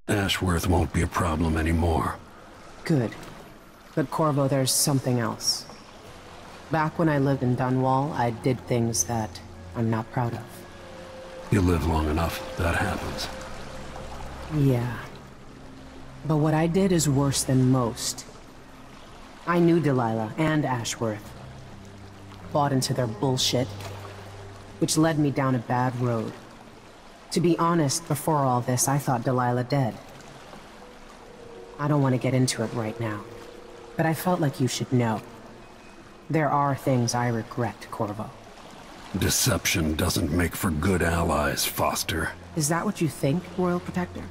Ashworth won't be a problem anymore. Good. But Corvo, there's something else. Back when I lived in Dunwall, I did things that I'm not proud of. You live long enough, that happens. Yeah. But what I did is worse than most. I knew Delilah and Ashworth. Bought into their bullshit, which led me down a bad road. To be honest, before all this, I thought Delilah dead. I don't want to get into it right now, but I felt like you should know. There are things I regret, Corvo. Deception doesn't make for good allies, Foster. Is that what you think, Royal Protector?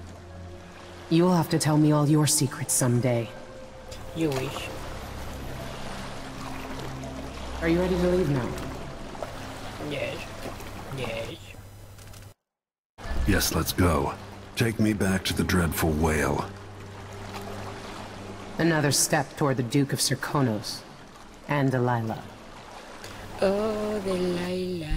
You'll have to tell me all your secrets someday. You wish. Are you ready to leave now? Yes. Yes. Yes, let's go. Take me back to the dreadful whale. Another step toward the Duke of Serkonos. And Delilah. Oh, Delilah.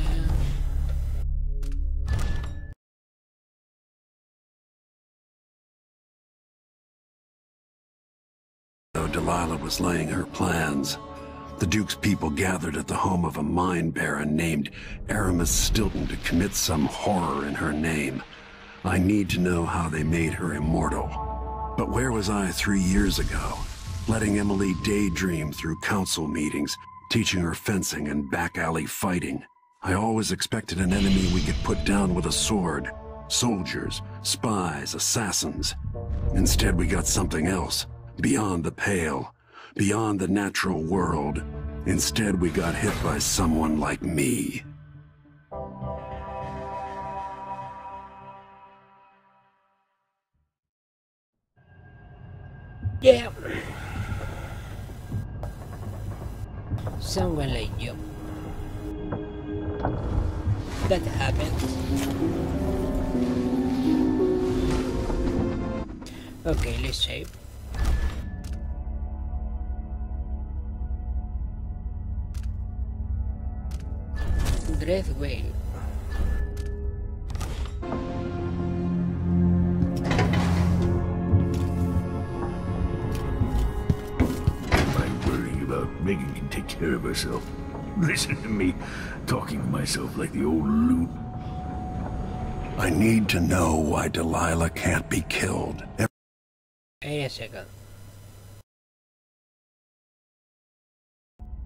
Though Delilah was laying her plans, the Duke's people gathered at the home of a mine baron named Aramis Stilton to commit some horror in her name. I need to know how they made her immortal. But where was I 3 years ago? Letting Emily daydream through council meetings, teaching her fencing and back-alley fighting. I always expected an enemy we could put down with a sword. Soldiers, spies, assassins. Instead, we got something else. Beyond the pale. Beyond the natural world. Instead, we got hit by someone like me. Yeah. Someone like you. That happens. Okay, let's save. Dread Whale. Megan can take care of herself. Listen to me, talking to myself like the old loon. I need to know why Delilah can't be killed. Wait a second.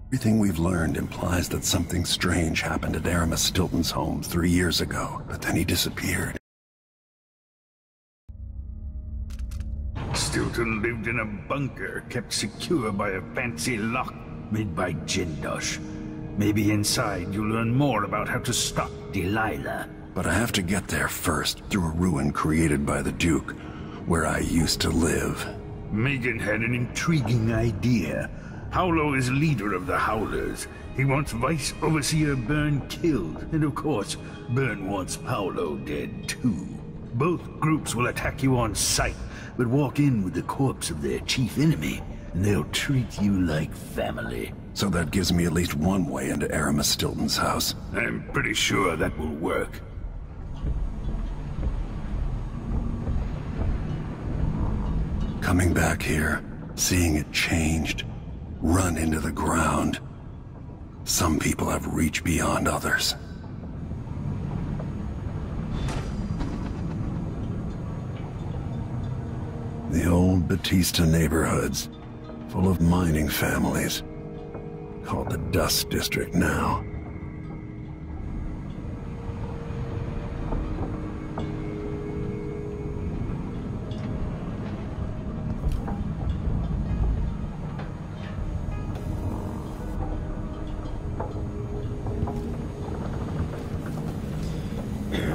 Everything we've learned implies that something strange happened at Aramis Stilton's home 3 years ago, but then he disappeared. Stilton lived in a bunker kept secure by a fancy lock made by Jindosh. Maybe inside you'll learn more about how to stop Delilah. But I have to get there first, through a ruin created by the Duke, where I used to live. Megan had an intriguing idea. Howlo is leader of the Howlers. He wants Vice Overseer Byrne killed, and of course, Byrne wants Paolo dead too. Both groups will attack you on sight, but walk in with the corpse of their chief enemy, and they'll treat you like family. So that gives me at least one way into Aramis Stilton's house. I'm pretty sure that will work. Coming back here, seeing it changed, run into the ground. Some people have reached beyond others. The old Batista neighborhoods, full of mining families, called the Dust District now.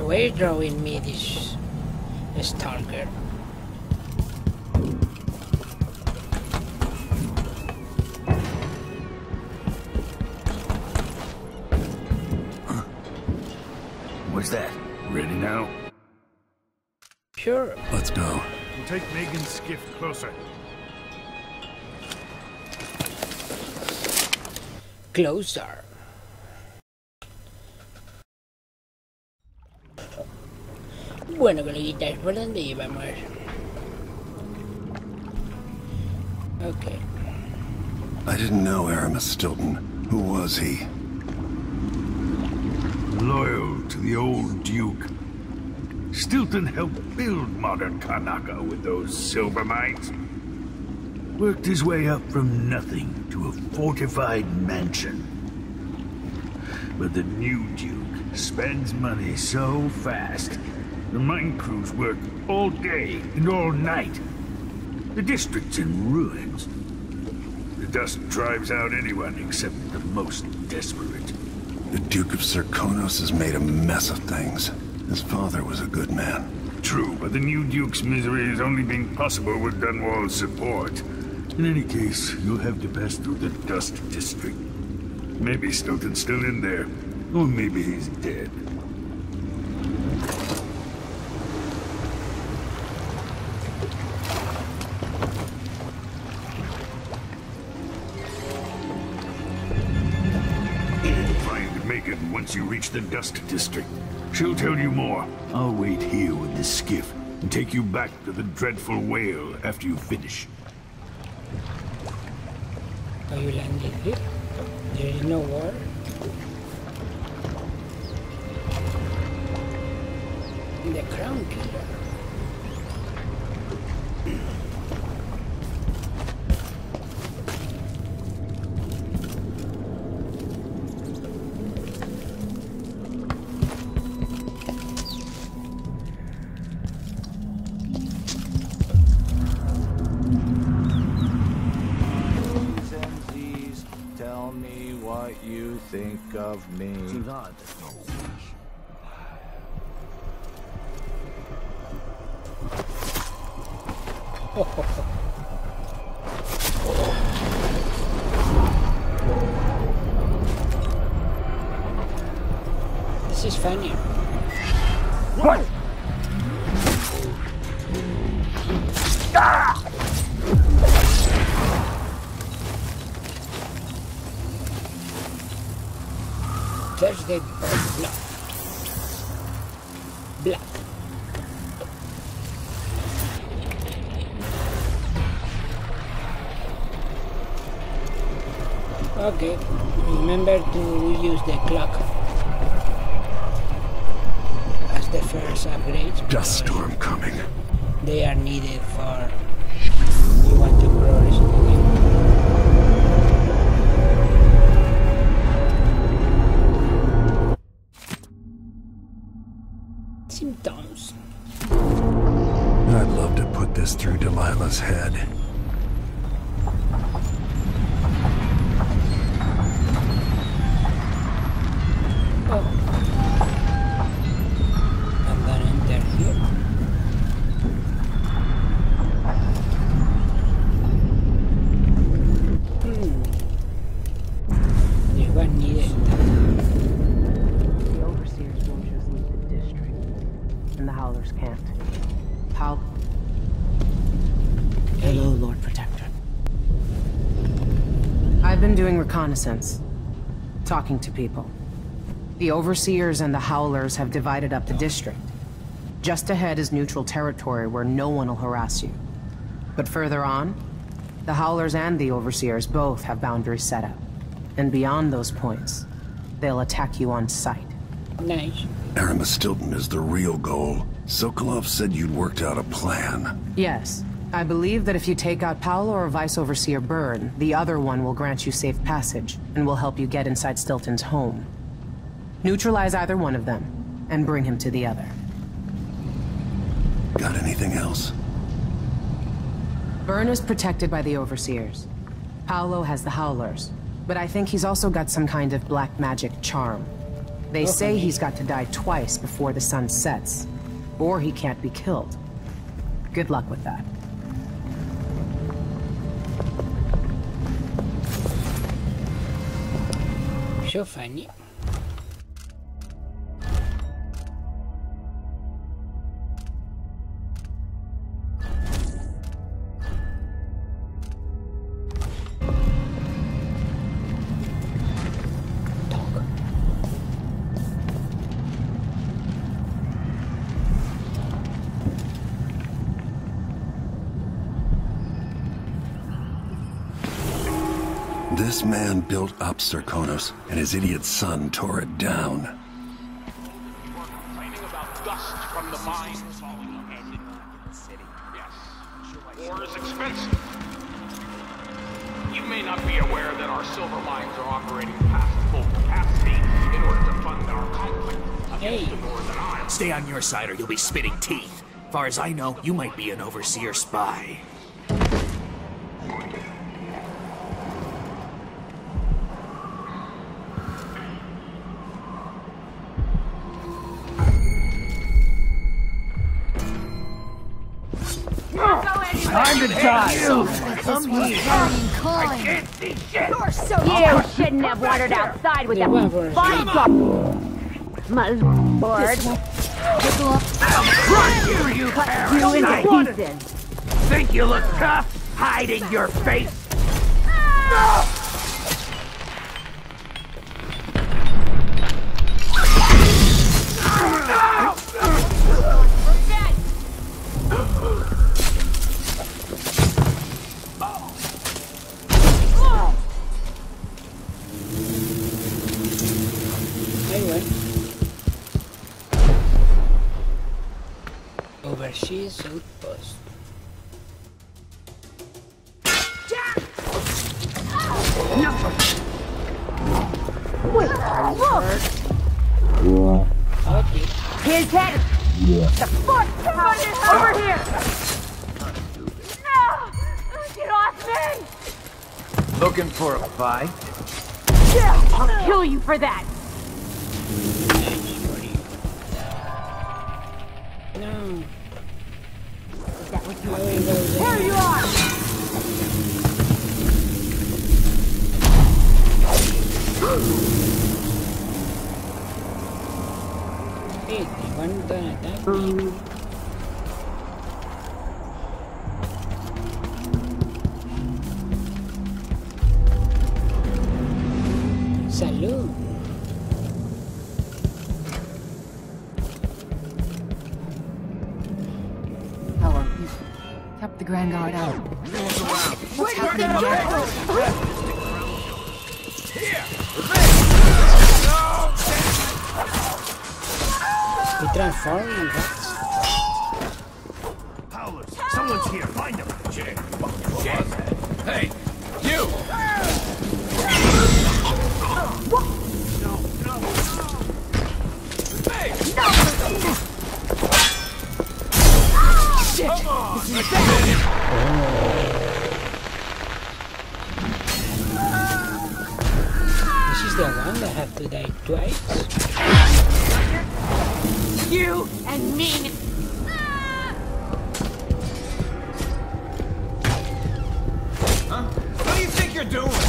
Where's drawing me this stalker? What's that? Ready now? Sure. Let's go. We'll take Megan's skiff closer. Closer. Bueno, coleguitas, ¿por dónde íbamos? Okay. I didn't know Aramis Stilton. Who was he? Loyal to the old Duke. Stilton helped build modern Karnaca with those silver mines. Worked his way up from nothing to a fortified mansion. But the new Duke spends money so fast, the mine crews work all day and all night. The district's in ruins. The dust drives out anyone except the most desperate. The Duke of Serkonos has made a mess of things. His father was a good man. True, but the new Duke's misery has only been possible with Dunwall's support. In any case, you'll have to pass through the Dust District. Maybe Stilton's still in there, or maybe he's dead. Try and make it once you reach the Dust District. She'll tell you more. I'll wait here with the skiff and take you back to the dreadful whale after you finish. Are you landing here? There is no war. The Crown Killer. Tell me what you think of me. This is funny. What? Ah! Thursday blood. Black. Okay, remember to use the clock as the first upgrade. Dust storm coming. They are needed for you want to progress in the game. Symptoms. I'd love to put this through Delilah's head. Oh. And then enter here. This one needed. The overseers won't just leave the district, and the Howlers can't. How? Hello, Lord Protector. I've been doing reconnaissance, talking to people. The Overseers and the Howlers have divided up the district. Just ahead is neutral territory where no one will harass you. But further on, the Howlers and the Overseers both have boundaries set up. And beyond those points, they'll attack you on sight. Nice. Aramis Stilton is the real goal. Sokolov said you'd worked out a plan. Yes. I believe that if you take out Paolo or Vice Overseer Byrne, the other one will grant you safe passage, and will help you get inside Stilton's home. Neutralize either one of them, and bring him to the other. Got anything else? Byrne is protected by the Overseers. Paolo has the Howlers, but I think he's also got some kind of black magic charm. They say he's got to die twice before the sun sets, or he can't be killed. Good luck with that. So funny. This man built up Serkonos, and his idiot son tore it down. You are complaining about dust from the mines falling in the city. Yes. War is expensive. You may not be aware that our silver mines are operating past full capacity in order to fund our conflict against the Northern Isles. Stay on your side or you'll be spitting teeth. Far as I know, you might be an overseer spy. Time to die! Come here! I can't see shit! You're so You shouldn't have wandered outside with the bodyguard. My lord. Crush you Cut you into pieces. Think you look tough, hiding your face? Overseas outpost. Wait, look! Okay. His head! The foot! Over here! No! Get off me! Looking for a fight? I'll kill you for that! No. Is that what you want? Here you are! Hey, they want to attack me. Salud. How are you? Kept the Grand Guard out. What's happening here? He transformed rats. Howlers! Someone's here! Find them! Shit! Hey! You! This is the one that had to die twice. You and me! Huh? What do you think you're doing?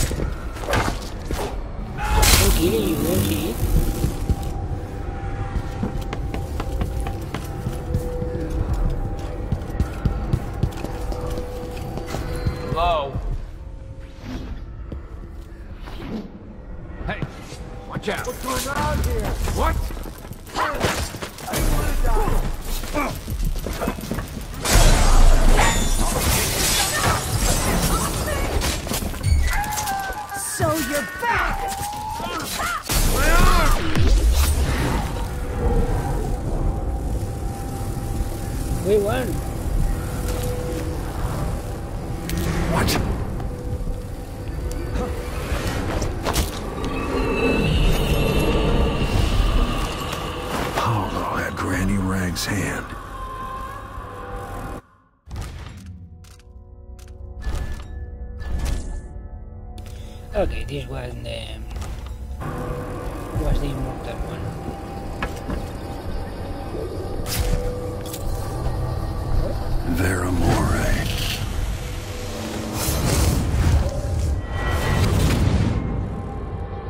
Don't kill you, won't he? Hello? Hey, watch out. What's going on here? What? I didn't want to die. So you're back! My arm! We won. What? Paolo had Granny Rag's hand. Okay, this was the immortal one. Veramore.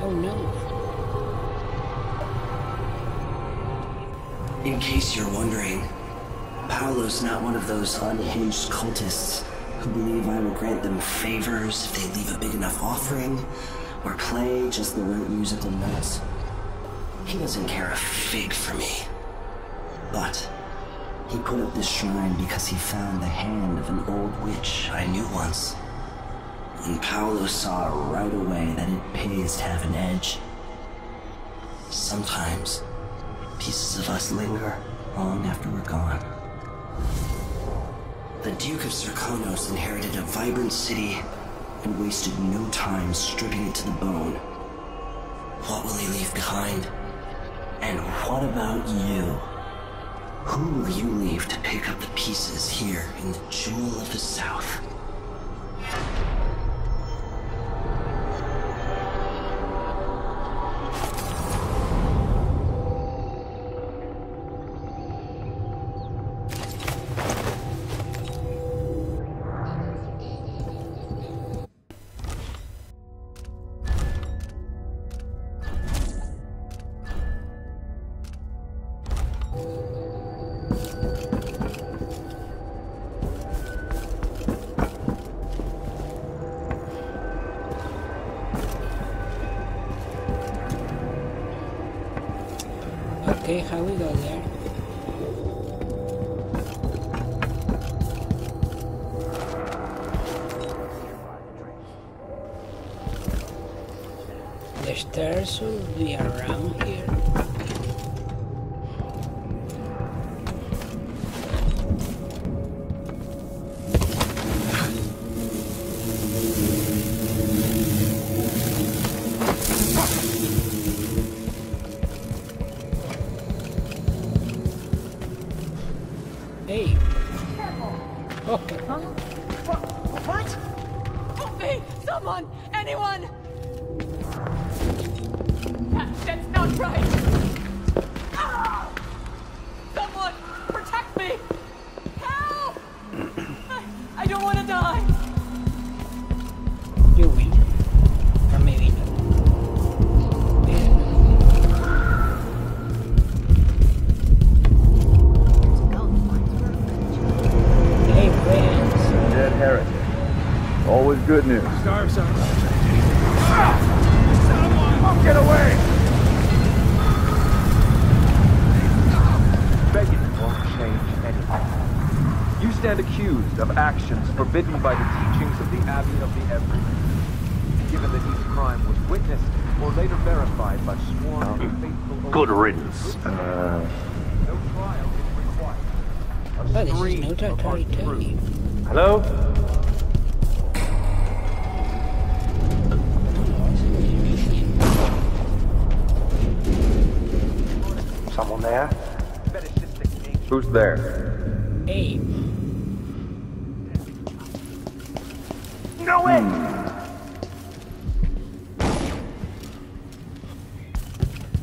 Oh no. In case you're wondering, Paolo's not one of those unhinged cultists who believe I will grant them favors if they leave a big enough offering or play just the right musical notes. He doesn't care a fig for me. But he put up this shrine because he found the hand of an old witch I knew once. and Paolo saw right away that it pays to have an edge. Sometimes, pieces of us linger long after we're gone. The Duke of Zirconos inherited a vibrant city and wasted no time stripping it to the bone. What will he leave behind? And what about you? Who will you leave to pick up the pieces here in the Jewel of the South? Okay, how we go there? The stairs will be around here. Hey. Okay. Huh? What? Help me! Someone! Anyone! That's not right! Ah! Someone! Protect me! Help! I don't want to die! You win. Or maybe not. Hey, friends. Dead heretic. Always good news. Starve some. Someone! Get away! Begging won't change anything. You stand accused of actions forbidden by the teachings of the Abbey of the Everyman. Given that each crime was witnessed or later verified by sworn and faithful... Good riddance. No trial is required. Oh, this is no territory. Hello? Someone there? Who's there? Hey. No way!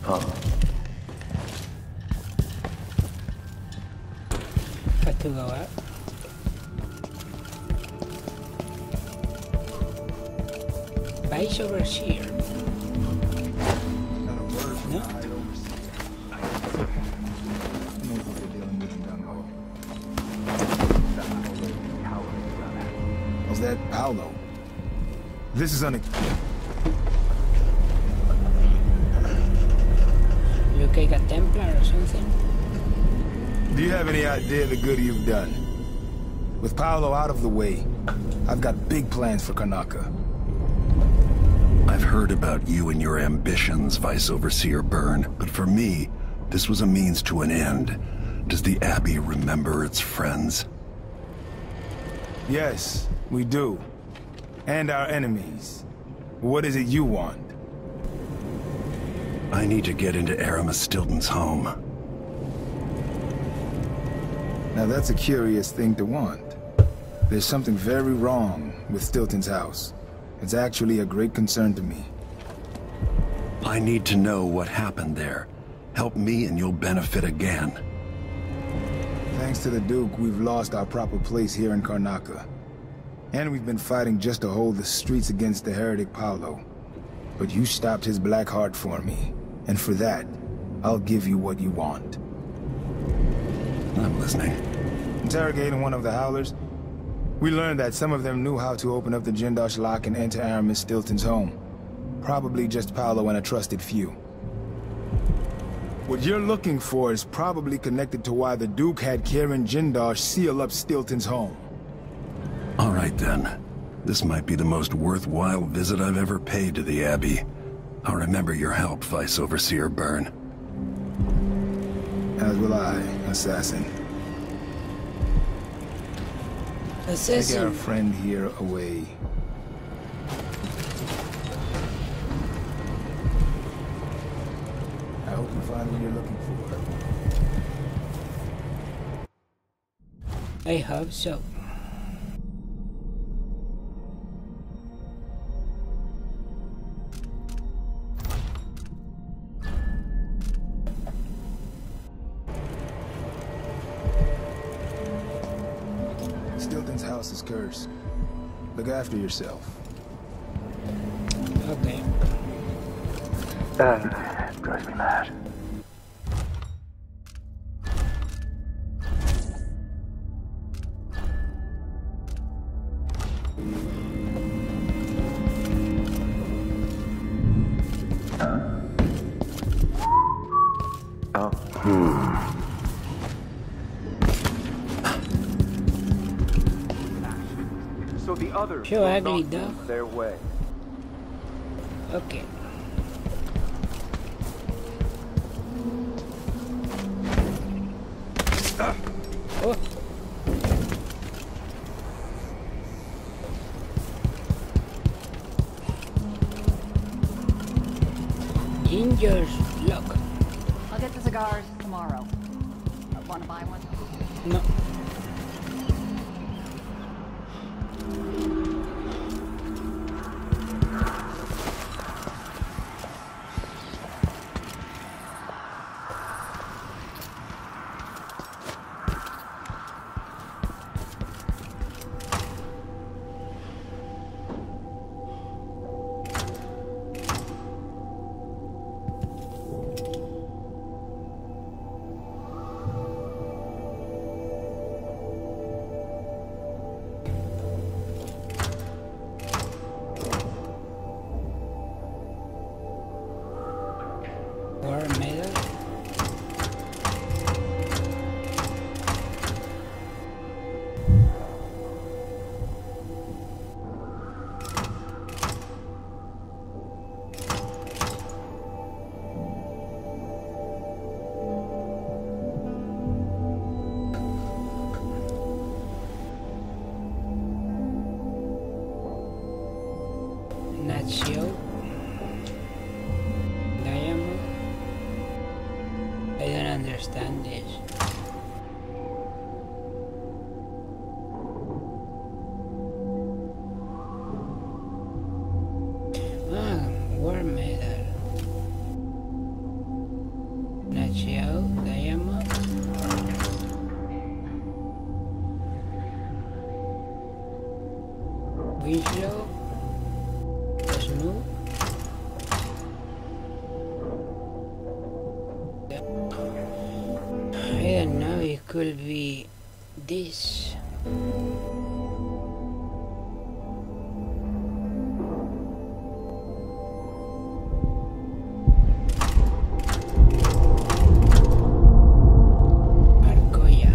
Huh. Got to go up. Vice overseer. No? Was that Paolo? This is Look like a Templar or something? Do you have any idea the good you've done? With Paolo out of the way, I've got big plans for Karnaca. I've heard about you and your ambitions, Vice Overseer Byrne, but for me, this was a means to an end. Does the Abbey remember its friends? Yes, we do. And our enemies. What is it you want? I need to get into Aramis Stilton's home. Now that's a curious thing to want. There's something very wrong with Stilton's house. It's actually a great concern to me. I need to know what happened there. Help me and you'll benefit again. Thanks to the Duke, we've lost our proper place here in Karnaca. And we've been fighting just to hold the streets against the heretic Paolo. But you stopped his black heart for me. And for that, I'll give you what you want. I'm listening. Interrogating one of the Howlers, we learned that some of them knew how to open up the Jindosh lock and enter Aramis Stilton's home. Probably just Paolo and a trusted few. What you're looking for is probably connected to why the Duke had Karen Jindosh seal up Stilton's home. All right then. This might be the most worthwhile visit I've ever paid to the Abbey. I'll remember your help, Vice Overseer Byrne. As will I, Assassin. Assassin. Take our friend here away. I hope you find what you're looking for. I hope so. Stilton's house is cursed. Look after yourself. Okay. Drives me mad. So the others Sure, will ugly not dog. move their way. Okay. Oh. Ginger's luck. I'll get the cigars tomorrow. Want to buy one? No. War medal. Nacho. Diamond. I don't understand this. War medal. Nacho, diamond. Winslow. Snoop. I don't know, it could be this. Arcoya.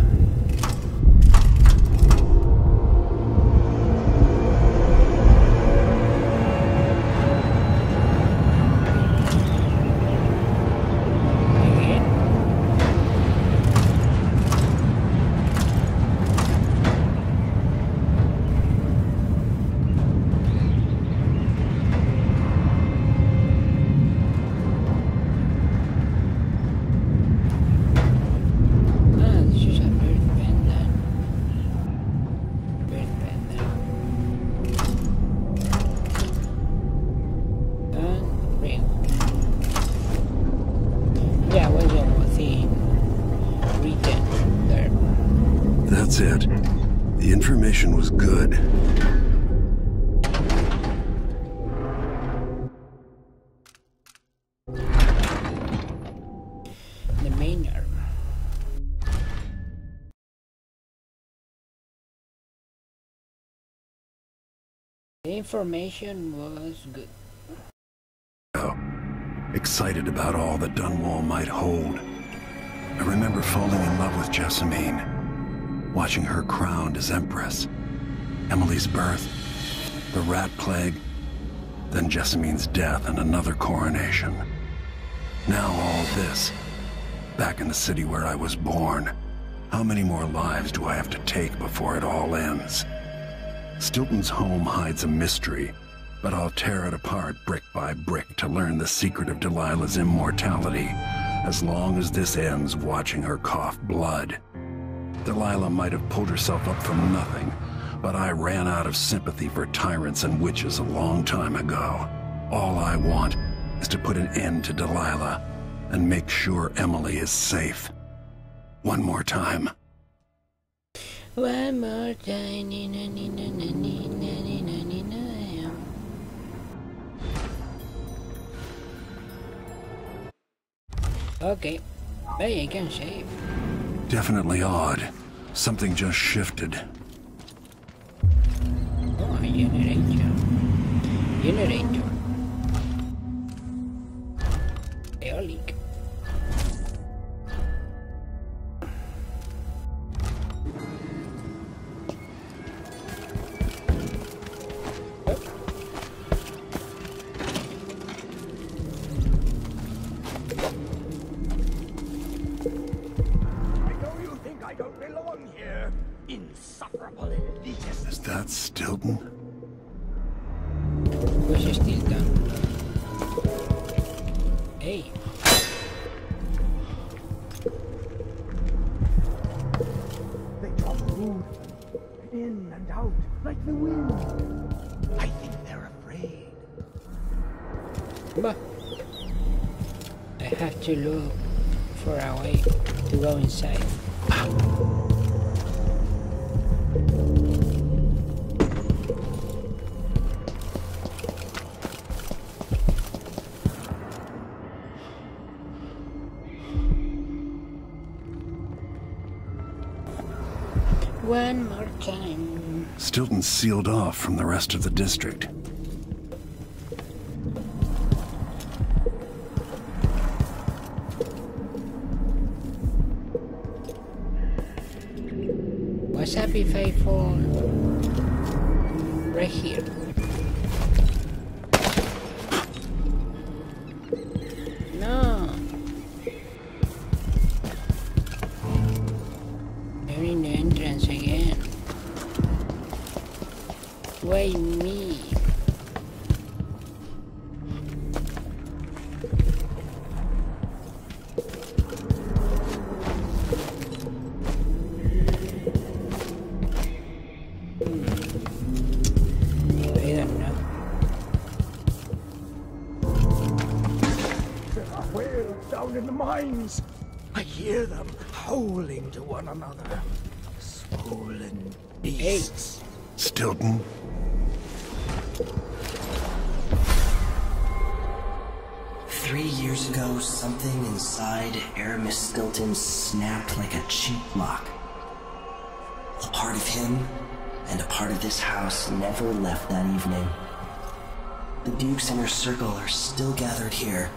Again. This is a bird pendant. Bird pendant. And ring. Yeah, what's up with the written there? That's it. The information was good. The manor. The information was good. Excited about all that Dunwall might hold. I remember falling in love with Jessamine, watching her crowned as Empress, Emily's birth, the rat plague, then Jessamine's death and another coronation. Now all this, back in the city where I was born. How many more lives do I have to take before it all ends? Stilton's home hides a mystery, but I'll tear it apart brick by brick to learn the secret of Delilah's immortality, as long as this ends watching her cough blood. Delilah might have pulled herself up from nothing, but I ran out of sympathy for tyrants and witches a long time ago. All I want is to put an end to Delilah and make sure Emily is safe. One more time. One more time. Okay, hey, I can save. Definitely odd. Something just shifted. Oh, generator. Generator. Air leak. Is that Stilton? Where's Stilton? Hey. They drop food in and out like the wind. I think they're afraid. But I have to look for a way to go inside. One more time. Stilton's sealed off from the rest of the district. What's up if I fall right here? No. They're in the entrance again. Why me? Down in the mines. I hear them howling to one another. Swollen beasts. Stilton? Three years ago, something inside Aramis Stilton snapped like a cheap lock. A part of him and a part of this house never left that evening. The Duke's inner circle are still gathered here,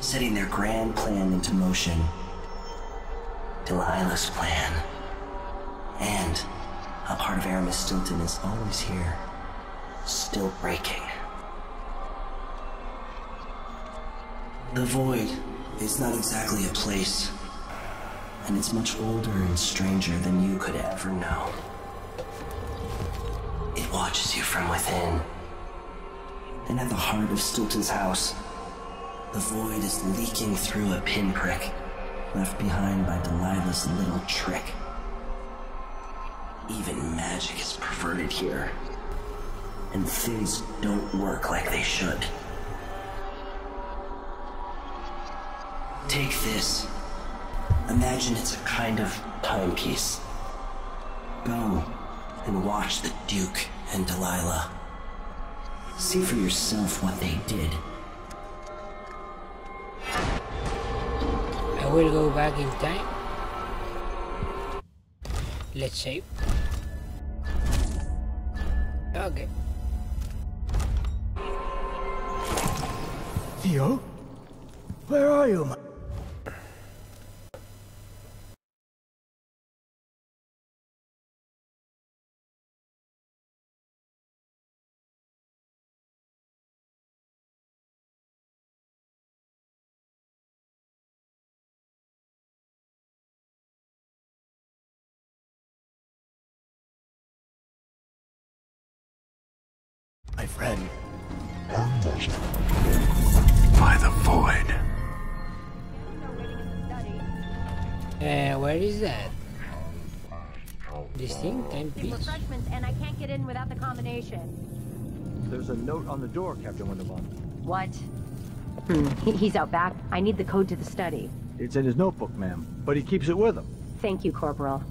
setting their grand plan into motion. Delilah's plan. And a part of Aramis Stilton is always here, still breaking. The Void is not exactly a place, and it's much older and stranger than you could ever know. It watches you from within. And at the heart of Stilton's house, the Void is leaking through a pinprick left behind by Delilah's little trick. Even magic is perverted here, and things don't work like they should. Take this. Imagine it's a kind of timepiece. Go and watch the Duke and Delilah. See for yourself what they did. I will go back in time. Let's save. Okay. Theo? Where are you, friend. By the void. Where is that? This thing? Timepiece? Refreshments, and I can't get in without the combination. There's a note on the door, Captain Wintermont. What? He's out back. I need the code to the study. It's in his notebook, ma'am, but he keeps it with him. Thank you, Corporal.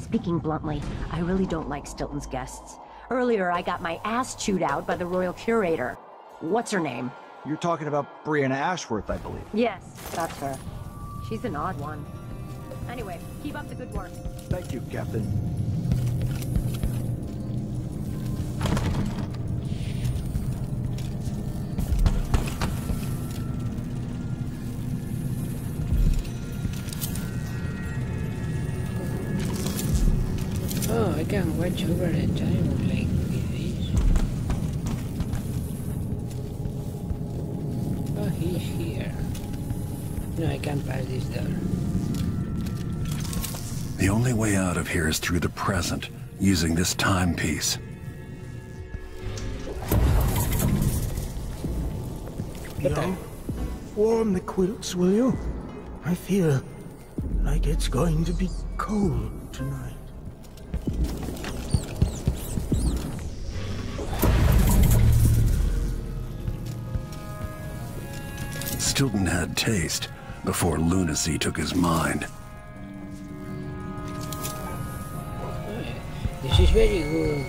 Speaking bluntly, I really don't like Stilton's guests. Earlier, I got my ass chewed out by the Royal Curator. What's her name? You're talking about Brianna Ashworth, I believe. Yes, that's her. She's an odd one. Anyway, keep up the good work. Thank you, Captain. Oh, I can watch over the time like this. Oh, he's here. No, I can't pass this door. The only way out of here is through the present, using this timepiece. Young, warm the quilts, will you? I feel like it's going to be cold tonight. Stilton had taste before lunacy took his mind. This is very good.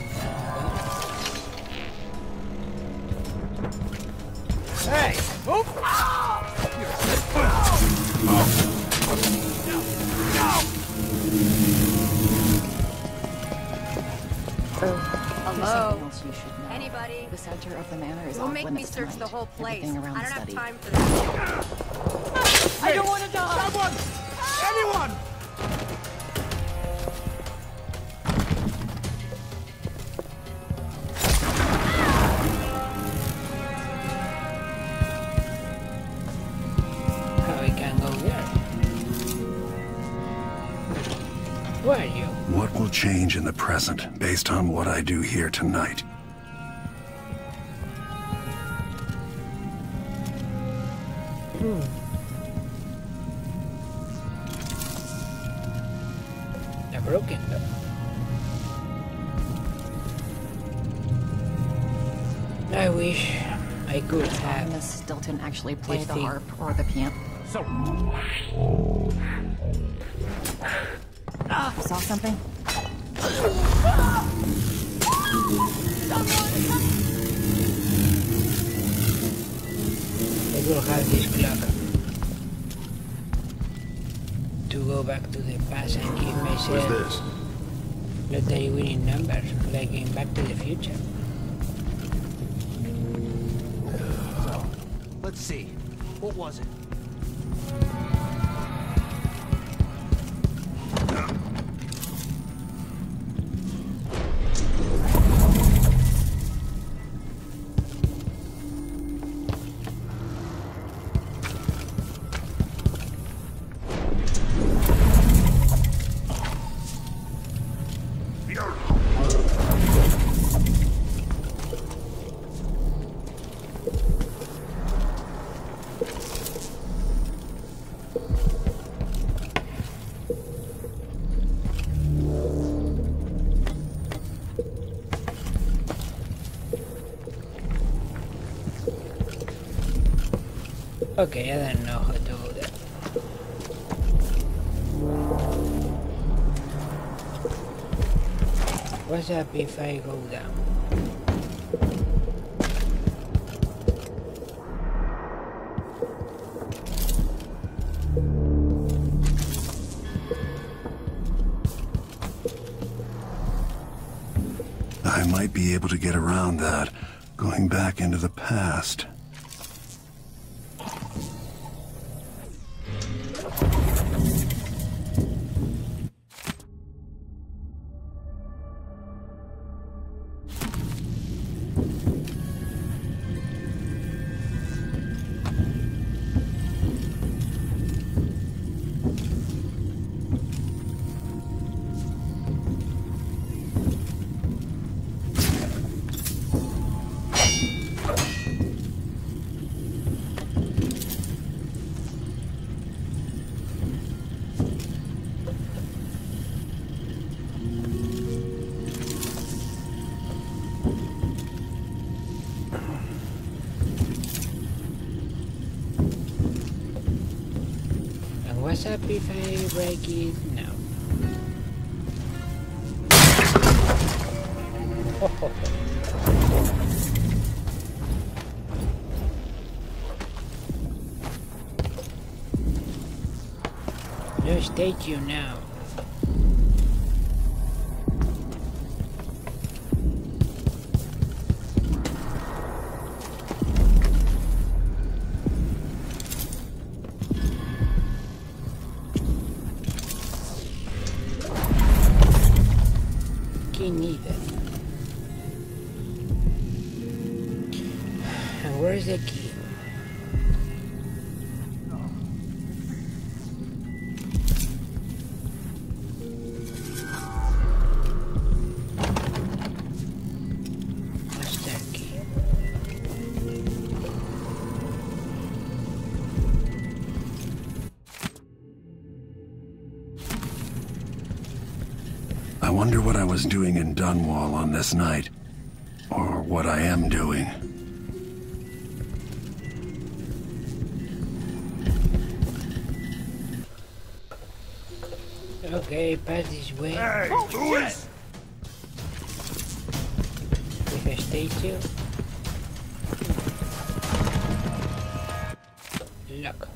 Hey! Move! Hello? Anybody? The center of the manor is Don't off make me limits search tonight. the whole place. Everything around I don't the have study. time for that. I don't want to die! Someone! Anyone! How I can go there? Where are you? What will change in the present based on what I do here tonight? A broken door. I wish I could have. Miss Stilton actually play this the thing. harp or the piano. So, You saw something? I will have this clock to go back to the past and give myself this? lottery winning numbers, like in Back to the Future. Let's see. What was it? Okay, I don't know how to do that. What's up if I go down? I might be able to get around that, going back into the past. what's up if I break it? No. No statue now. Key needed. And where's the key? I wonder what I was doing in Dunwall on this night. Or what I am doing. Okay, pass this way. Hey, Louis! With a statue. Look.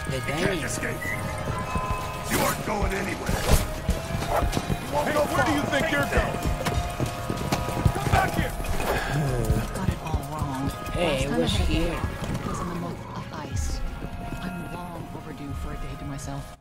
You can't escape. You aren't going anywhere. Hey, where do you think you're going? Come back here! Got it all wrong. Hey, it was here. It was in the month of ice. I'm long overdue for a day to myself.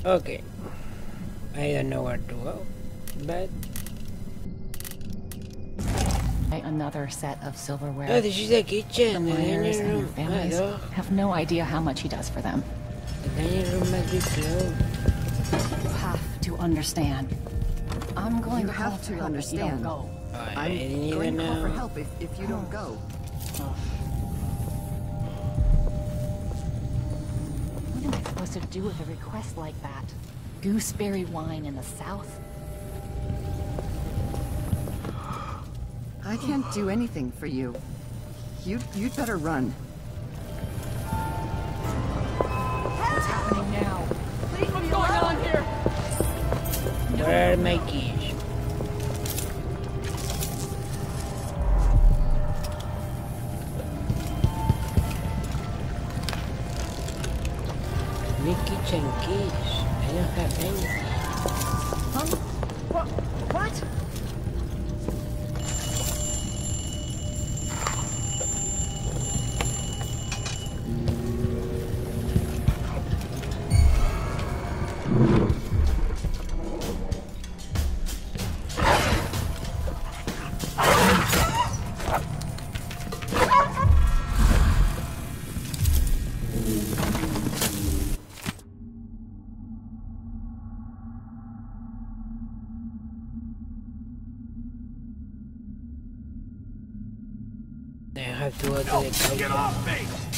Okay. I don't know where to go, but... Another set of silverware. Oh, this is the kitchen. The The miners dining and their room. families Hello. have no idea how much he does for them. The dining room must be closed. You have to understand. I'm going to call for help if you don't go. I didn't even know. Call for help if you don't go. What am I supposed to do with a request like that? Gooseberry wine in the south? I can't do anything for you. You'd better run. What's happening now? What's going on here? Where are my keys? My kitchen keys. I don't have any. Huh? What? I have to go to the Get off me!